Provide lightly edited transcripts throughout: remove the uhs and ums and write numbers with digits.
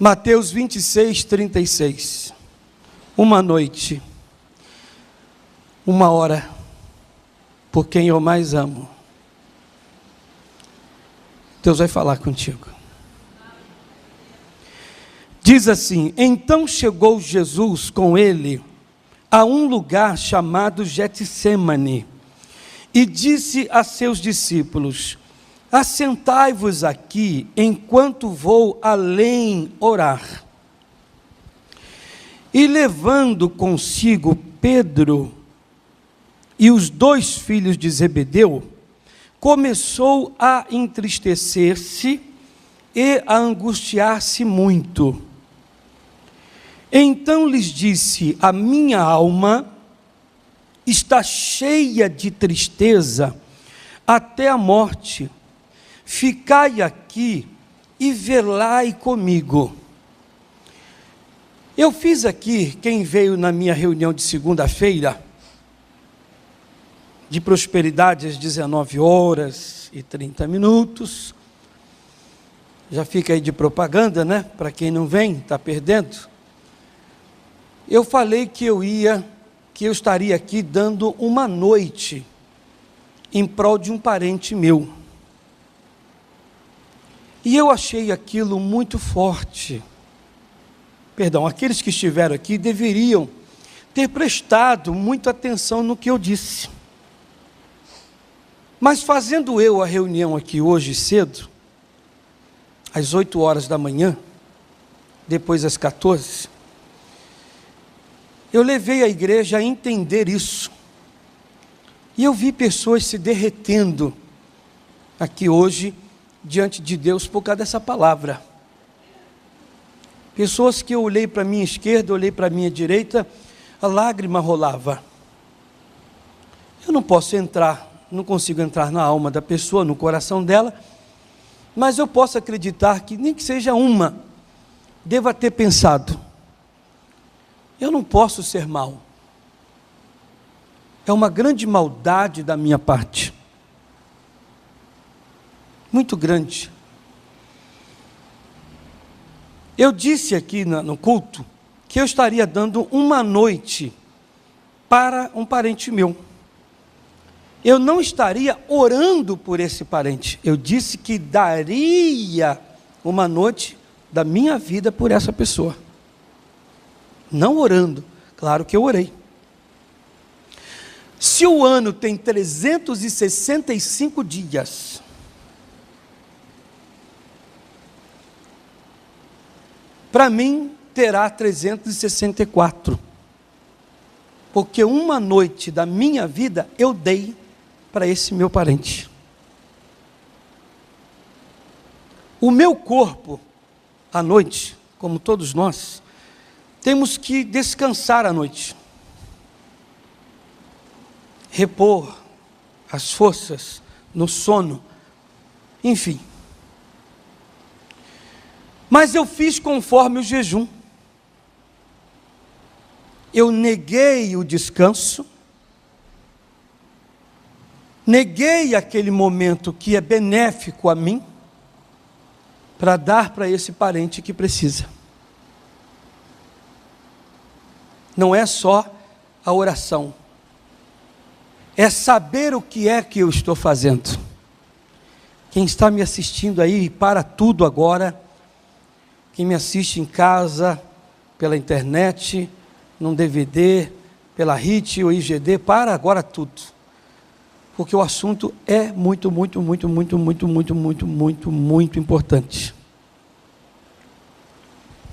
Mateus 26, 36. Uma noite, uma hora, por quem eu mais amo. Deus vai falar contigo. Diz assim: então chegou Jesus com ele a um lugar chamado Getsêmani e disse a seus discípulos: assentai-vos aqui enquanto vou além orar. E levando consigo Pedro e os 2 filhos de Zebedeu, começou a entristecer-se e a angustiar-se muito. Então lhes disse: a minha alma está cheia de tristeza até a morte. Ficai aqui e velai comigo. Eu fiz aqui, quem veio na minha reunião de segunda-feira, de prosperidade às 19h30, já fica aí de propaganda, né? Para quem não vem, está perdendo. Eu falei que eu estaria aqui dando uma noite em prol de um parente meu. E eu achei aquilo muito forte. Perdão, aqueles que estiveram aqui deveriam ter prestado muita atenção no que eu disse. Mas fazendo eu a reunião aqui hoje cedo, às 8 horas da manhã, depois às 14, eu levei a igreja a entender isso. E eu vi pessoas se derretendo aqui hoje, diante de Deus, por causa dessa palavra. Pessoas que eu olhei para a minha esquerda, olhei para a minha direita, a lágrima rolava. Eu não posso entrar, não consigo entrar na alma da pessoa, no coração dela, mas eu posso acreditar que nem que seja uma, deva ter pensado: eu não posso ser mau. É uma grande maldade da minha parte. Muito grande. Eu disse aqui no culto que eu estaria dando uma noite para um parente meu. Eu não estaria orando por esse parente. Eu disse que daria uma noite da minha vida por essa pessoa. Não orando. Claro que eu orei. Se o ano tem 365 dias, para mim terá 364, porque uma noite da minha vida eu dei para esse meu parente. O meu corpo, à noite, como todos nós, temos que descansar à noite, repor as forças no sono, enfim. Mas eu fiz conforme o jejum. Eu neguei o descanso, neguei aquele momento que é benéfico a mim, para dar para esse parente que precisa. Não é só a oração, é saber o que é que eu estou fazendo. Quem está me assistindo aí, para tudo agora, quem me assiste em casa, pela internet, num DVD, pela HIT ou IGD, para agora tudo. Porque o assunto é muito importante.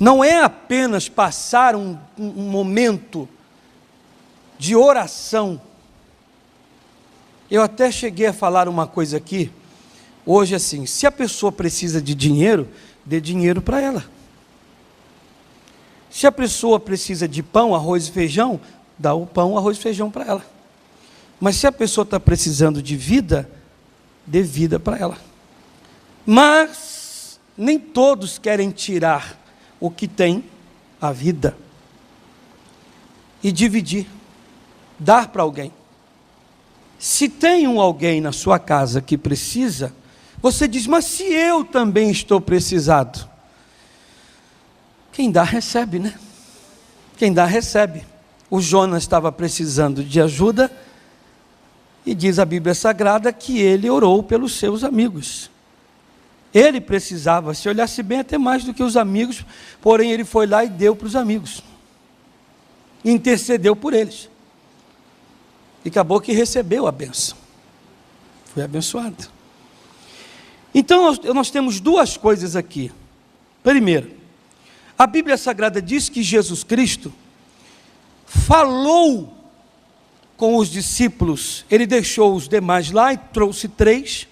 Não é apenas passar um momento de oração. Eu até cheguei a falar uma coisa aqui, hoje assim: se a pessoa precisa de dinheiro, dê dinheiro para ela. Se a pessoa precisa de pão, arroz e feijão, dá o pão, arroz e feijão para ela. Mas se a pessoa está precisando de vida, dê vida para ela. Mas nem todos querem tirar o que tem, a vida, e dividir, dar para alguém. Se tem alguém na sua casa que precisa, você diz: mas se eu também estou precisado. Quem dá, recebe, né? Quem dá, recebe. O Jonas estava precisando de ajuda, e diz a Bíblia Sagrada que ele orou pelos seus amigos. Ele precisava, se olhasse bem, até mais do que os amigos, porém ele foi lá e deu para os amigos. Intercedeu por eles. E acabou que recebeu a bênção. Foi abençoado. Então nós temos duas coisas aqui. Primeiro, a Bíblia Sagrada diz que Jesus Cristo falou com os discípulos. Ele deixou os demais lá e trouxe 3,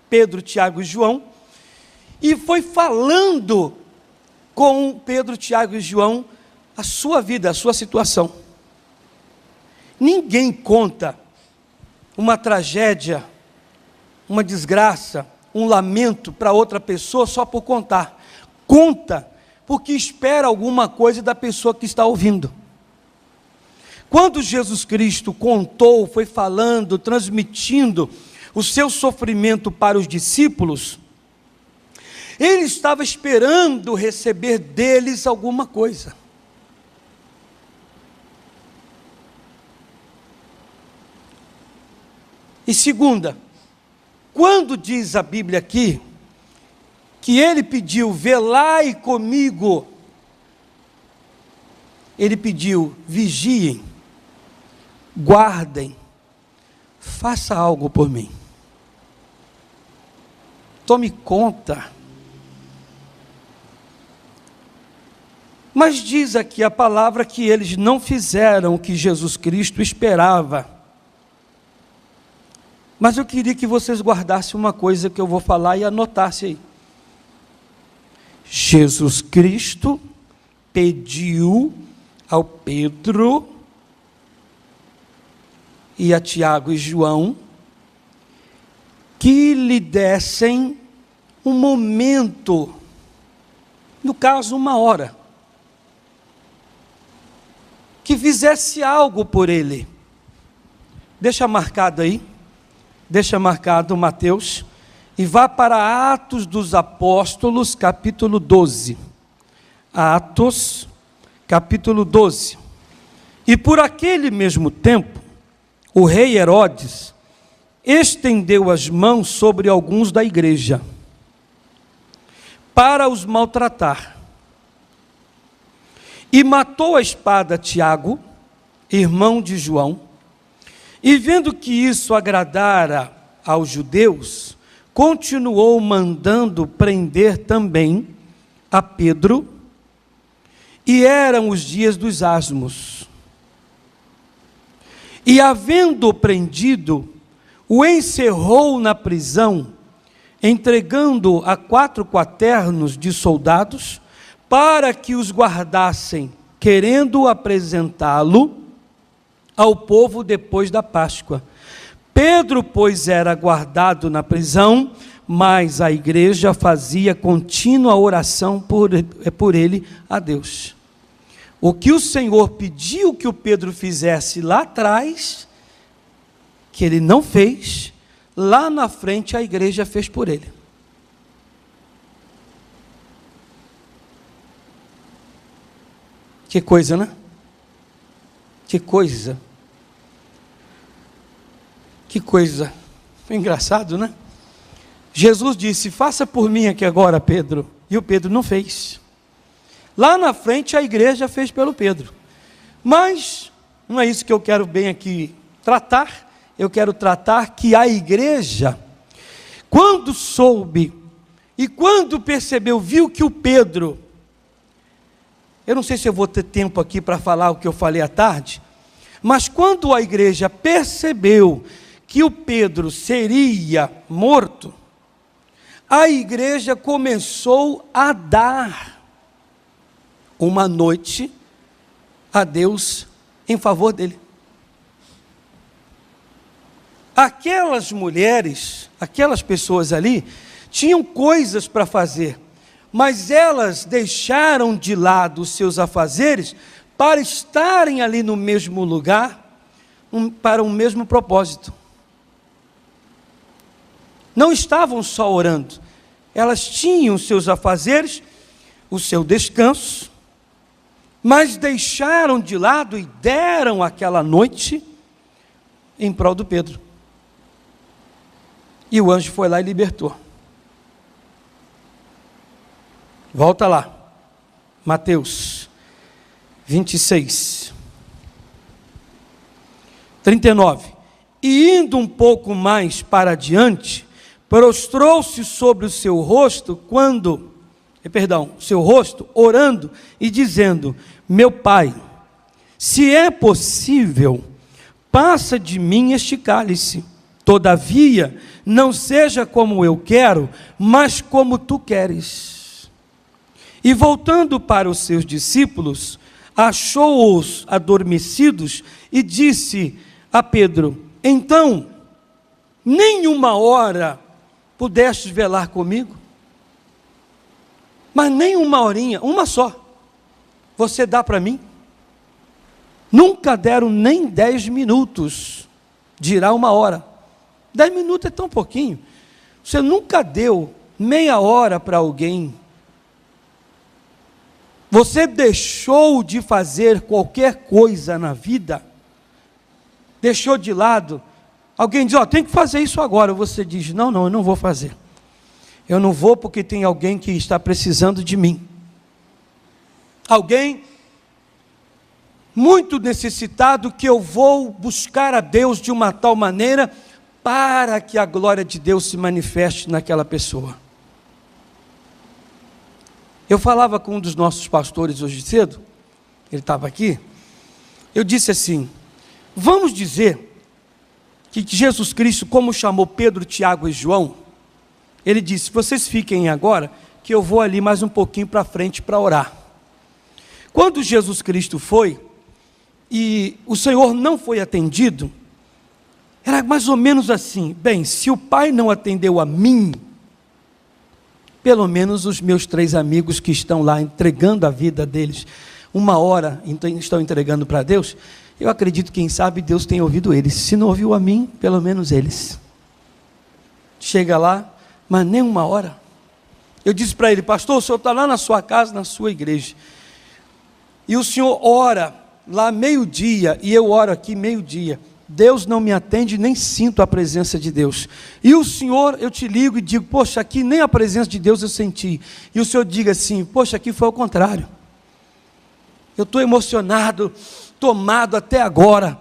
Pedro, Tiago e João, e foi falando com Pedro, Tiago e João a sua vida, a sua situação. Ninguém conta uma tragédia, uma desgraça, um lamento para outra pessoa só por contar. Conta porque espera alguma coisa da pessoa que está ouvindo. Quando Jesus Cristo contou, foi falando, transmitindo o seu sofrimento para os discípulos, ele estava esperando receber deles alguma coisa. E segunda, quando diz a Bíblia aqui, que ele pediu, velai comigo, ele pediu, vigiem, guardem, faça algo por mim, tome conta. Mas diz aqui a palavra que eles não fizeram o que Jesus Cristo esperava. Mas eu queria que vocês guardassem uma coisa que eu vou falar e anotassem aí. Jesus Cristo pediu ao Pedro e a Tiago e João que lhe dessem um momento, no caso 1 hora, que fizesse algo por ele. Deixa marcado aí, deixa marcado Mateus, e vá para Atos dos Apóstolos, capítulo 12. Atos, capítulo 12. E por aquele mesmo tempo, o rei Herodes estendeu as mãos sobre alguns da igreja, para os maltratar. E matou a espada Tiago, irmão de João, e vendo que isso agradara aos judeus, continuou mandando prender também a Pedro, e eram os dias dos asmos. E havendo-o prendido, o encerrou na prisão, entregando a 4 quaternos de soldados, para que os guardassem, querendo apresentá-lo ao povo depois da Páscoa. Pedro, pois, era guardado na prisão, mas a igreja fazia contínua oração por ele a Deus. O que o Senhor pediu que o Pedro fizesse lá atrás, que ele não fez, lá na frente a igreja fez por ele. Que coisa, né? Que coisa. Que coisa. Engraçado, né? Jesus disse, faça por mim aqui agora, Pedro. E o Pedro não fez. Lá na frente a igreja fez pelo Pedro. Mas não é isso que eu quero bem aqui tratar. Eu quero tratar que a igreja, quando soube e quando percebeu, viu que o Pedro, eu não sei se eu vou ter tempo aqui para falar o que eu falei à tarde, mas quando a igreja percebeu que o Pedro seria morto, a igreja começou a dar uma noite a Deus em favor dele. Aquelas mulheres, aquelas pessoas ali, tinham coisas para fazer, mas elas deixaram de lado os seus afazeres para estarem ali no mesmo lugar, para um mesmo propósito. Não estavam só orando, elas tinham os seus afazeres, o seu descanso, mas deixaram de lado e deram aquela noite em prol do Pedro. E o anjo foi lá e libertou. Volta lá, Mateus 26, 39. E indo um pouco mais para adiante, prostrou-se sobre o seu rosto, orando e dizendo: meu Pai, se é possível, passa de mim este cálice. Todavia, não seja como eu quero, mas como tu queres. E voltando para os seus discípulos, achou-os adormecidos e disse a Pedro: então, nem uma hora pudestes velar comigo? Mas nem uma horinha, uma só, você dá para mim? Nunca deram nem 10 minutos, dirá uma hora. 10 minutos é tão pouquinho. Você nunca deu meia hora para alguém. Você deixou de fazer qualquer coisa na vida, deixou de lado. Alguém diz: ó, tem que fazer isso agora. Você diz: não, eu não vou fazer. Eu não vou porque tem alguém que está precisando de mim. Alguém muito necessitado, que eu vou buscar a Deus de uma tal maneira para que a glória de Deus se manifeste naquela pessoa. Eu falava com um dos nossos pastores hoje cedo, ele estava aqui, eu disse assim: vamos dizer que Jesus Cristo, como chamou Pedro, Tiago e João, ele disse: vocês fiquem agora, que eu vou ali mais um pouquinho para frente para orar. Quando Jesus Cristo foi, e o Senhor não foi atendido, era mais ou menos assim: bem, se o Pai não atendeu a mim, pelo menos os meus 3 amigos que estão lá entregando a vida deles, uma hora estão entregando para Deus, eu acredito, quem sabe, Deus tem ouvido eles. Se não ouviu a mim, pelo menos eles. Chega lá, mas nem uma hora. Eu disse para ele: pastor, o senhor está lá na sua casa, na sua igreja, e o senhor ora lá meio-dia, e eu oro aqui meio-dia. Deus não me atende, nem sinto a presença de Deus. E o Senhor, eu te ligo e digo: poxa, aqui nem a presença de Deus eu senti. E o Senhor diga assim: poxa, aqui foi ao contrário. Eu estou emocionado, tomado até agora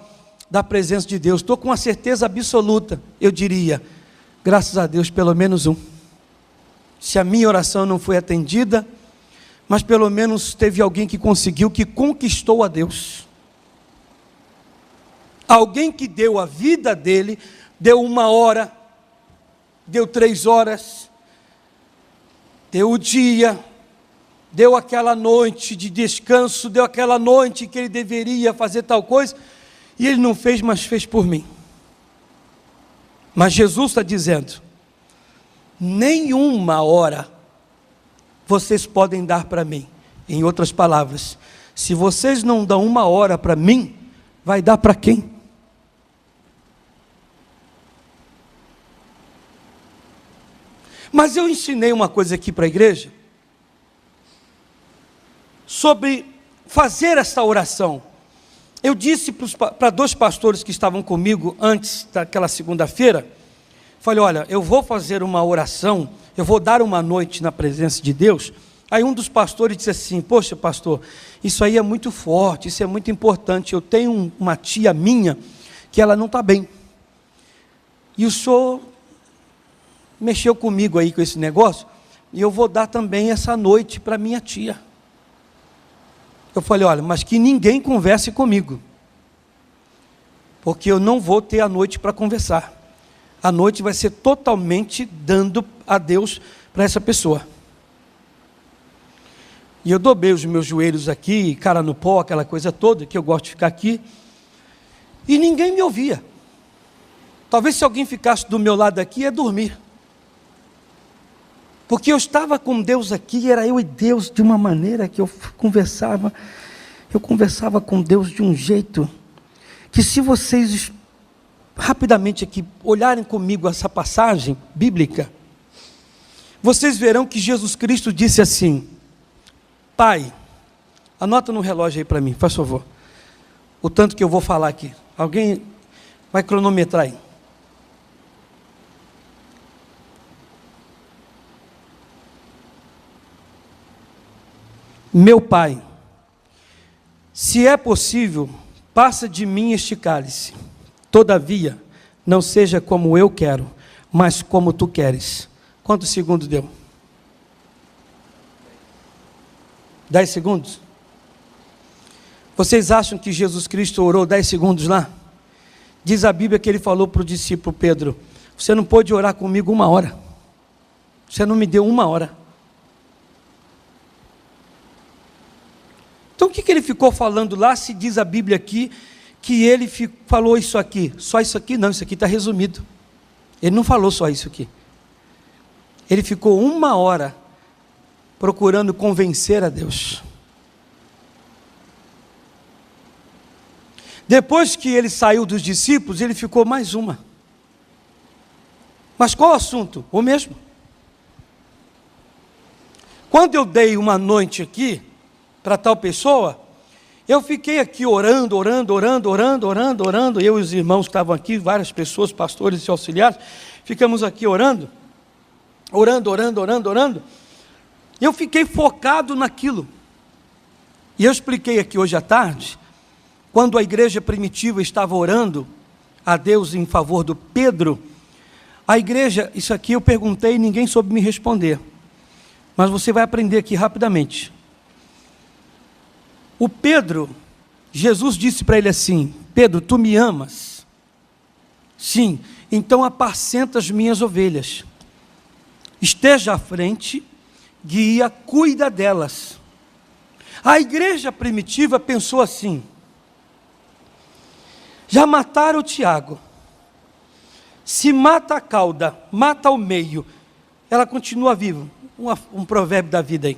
da presença de Deus. Estou com uma certeza absoluta. Eu diria: graças a Deus, pelo menos um. Se a minha oração não foi atendida, mas pelo menos teve alguém que conseguiu, que conquistou a Deus. Alguém que deu a vida dele, deu 1 hora, deu 3 horas, deu o dia, deu aquela noite de descanso, deu aquela noite que ele deveria fazer tal coisa, e ele não fez, mas fez por mim. Mas Jesus está dizendo: nem 1 hora vocês podem dar para mim. Em outras palavras, se vocês não dão 1 hora para mim, vai dar para quem? Mas eu ensinei uma coisa aqui para a igreja, sobre fazer essa oração. Eu disse para 2 pastores que estavam comigo antes daquela segunda-feira, falei: olha, eu vou fazer uma oração, eu vou dar uma noite na presença de Deus. Aí um dos pastores disse assim: poxa, pastor, isso aí é muito forte, isso é muito importante. Eu tenho uma tia minha que ela não está bem, e o senhor mexeu comigo aí com esse negócio, e eu vou dar também essa noite para minha tia. Eu falei: olha, mas que ninguém converse comigo, porque eu não vou ter a noite para conversar. A noite vai ser totalmente dando a Deus para essa pessoa. E eu dobrei os meus joelhos aqui, cara no pó, aquela coisa toda, que eu gosto de ficar aqui, e ninguém me ouvia. Talvez se alguém ficasse do meu lado aqui, ia dormir. Porque eu estava com Deus aqui, era eu e Deus, de uma maneira que eu conversava com Deus de um jeito, que se vocês rapidamente aqui olharem comigo essa passagem bíblica, vocês verão que Jesus Cristo disse assim: Pai, Anota no relógio aí para mim, faz favor. O tanto que eu vou falar aqui. Alguém vai cronometrar aí. Meu Pai, se é possível, passa de mim este cálice. Todavia, não seja como eu quero, mas como tu queres. Quantos segundos deu? 10 segundos? Vocês acham que Jesus Cristo orou 10 segundos lá? Diz a Bíblia que ele falou para o discípulo Pedro: você não pôde orar comigo 1 hora. Você não me deu 1 hora. Então o que ele ficou falando lá, se diz a Bíblia aqui, que ele falou isso aqui? Só isso aqui? Não, isso aqui está resumido. Ele não falou só isso aqui. Ele ficou 1 hora procurando convencer a Deus. Depois que ele saiu dos discípulos, ele ficou mais 1. Mas qual o assunto? O mesmo. Quando eu dei uma noite aqui para tal pessoa, eu fiquei aqui orando, eu e os irmãos que estavam aqui, várias pessoas, pastores e auxiliares, ficamos aqui orando, eu fiquei focado naquilo, e eu expliquei aqui hoje à tarde, quando a igreja primitiva estava orando a Deus em favor do Pedro, a igreja, isso aqui eu perguntei e ninguém soube me responder, mas você vai aprender aqui rapidamente. O Pedro, Jesus disse para ele assim: Pedro, tu me amas? Sim, então apacenta as minhas ovelhas. Esteja à frente, guia, cuida delas. A igreja primitiva pensou assim: já mataram o Tiago, se mata a cauda, mata o meio, ela continua viva. Um provérbio da vida aí.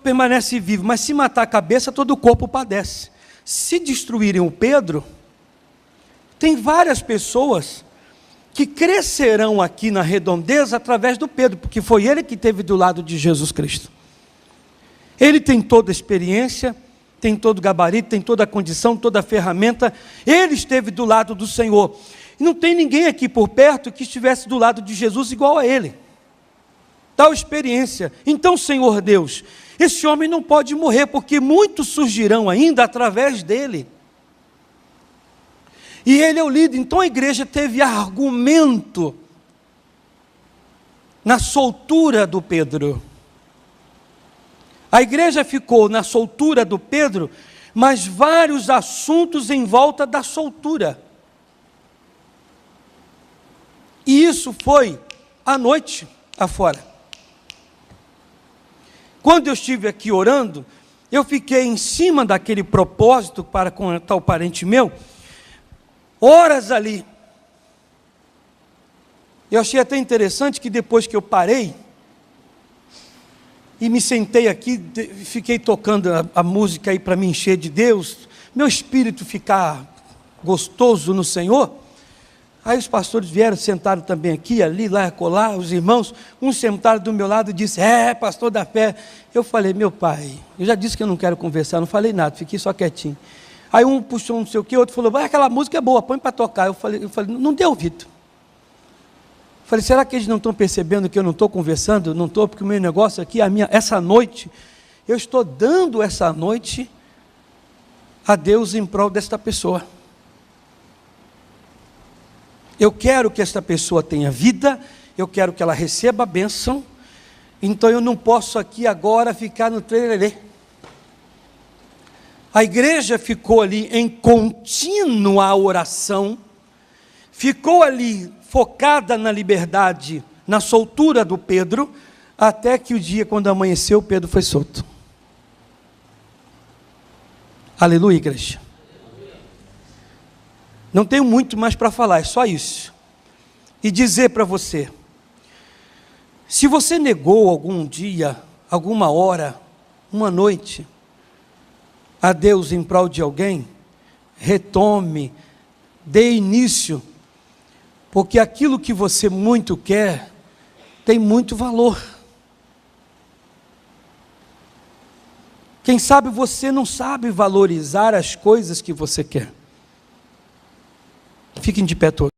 Permanece vivo, mas se matar a cabeça, todo o corpo padece. Se destruírem o Pedro, tem várias pessoas que crescerão aqui na redondeza através do Pedro, porque foi ele que esteve do lado de Jesus Cristo. Ele tem toda a experiência, tem todo o gabarito, tem toda a condição, toda a ferramenta, ele esteve do lado do Senhor. E não tem ninguém aqui por perto que estivesse do lado de Jesus igual a ele. Tal experiência. Então, Senhor Deus, esse homem não pode morrer, porque muitos surgirão ainda através dele. E ele é o líder. Então a igreja teve argumento na soltura do Pedro. A igreja ficou na soltura do Pedro, mas vários assuntos em volta da soltura. E isso foi à noite afora. Quando eu estive aqui orando, eu fiquei em cima daquele propósito para com tal parente meu, horas ali. Eu achei até interessante que depois que eu parei, e me sentei aqui, fiquei tocando a música aí para me encher de Deus, meu espírito ficar gostoso no Senhor. Aí os pastores vieram, sentaram também aqui, ali, lá, acolá, os irmãos, um sentaram do meu lado e disse: pastor da fé. Eu falei: meu pai, eu já disse que eu não quero conversar, não falei nada, fiquei só quietinho. Aí um puxou não sei o que, outro falou: aquela música é boa, põe para tocar. Eu falei, não deu ouvido. Falei: será que eles não estão percebendo que eu não estou conversando? Não estou, porque o meu negócio aqui, essa noite, eu estou dando essa noite a Deus em prol desta pessoa. Eu quero que esta pessoa tenha vida, eu quero que ela receba a bênção, então eu não posso aqui agora ficar no trelelê. A igreja ficou ali em contínua oração, ficou ali focada na liberdade, na soltura do Pedro, até que o dia, quando amanheceu, Pedro foi solto. Aleluia, igreja. Não tenho muito mais para falar, é só isso. E dizer para você, se você negou algum dia, alguma hora, uma noite, a Deus em prol de alguém, retome, dê início, porque aquilo que você muito quer, tem muito valor. Quem sabe você não sabe valorizar as coisas que você quer. Fiquem de pé todos.